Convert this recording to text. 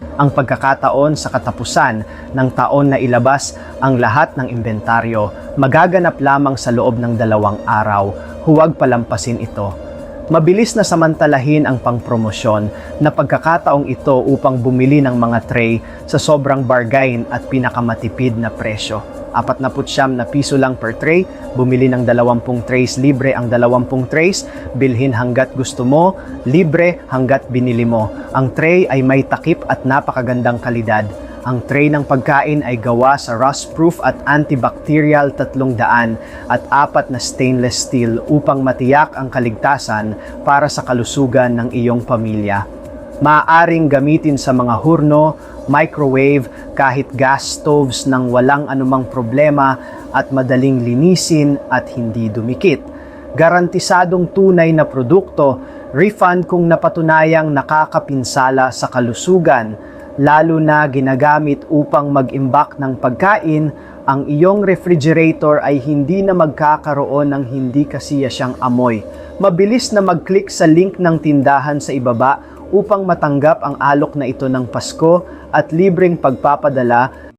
Ang pagkakataon sa katapusan ng taon na ilabas ang lahat ng inventaryo, magaganap lamang sa loob ng 2 araw. Huwag palampasin ito. Mabilis na samantalahin ang pangpromosyon na pagkakataong ito upang bumili ng mga tray sa sobrang bargain at pinakamatipid na presyo. 49 na piso lang per tray, bumili ng 20 trays, libre ang 20 trays, bilhin hanggat gusto mo, libre hanggat binili mo. Ang tray ay may takip at napakagandang kalidad. Ang tray ng pagkain ay gawa sa rust-proof at antibacterial 300 at 4 na stainless steel upang matiyak ang kaligtasan para sa kalusugan ng iyong pamilya. Maaaring gamitin sa mga hurno, microwave, kahit gas stoves nang walang anumang problema at madaling linisin at hindi dumikit. Garantisadong tunay na produkto, refund kung napatunayang nakakapinsala sa kalusugan, lalo na ginagamit upang mag-imbak ng pagkain, ang iyong refrigerator ay hindi na magkakaroon ng hindi kasiyasyang amoy. Mabilis na mag-click sa link ng tindahan sa ibaba upang matanggap ang alok na ito ng Pasko at libreng pagpapadala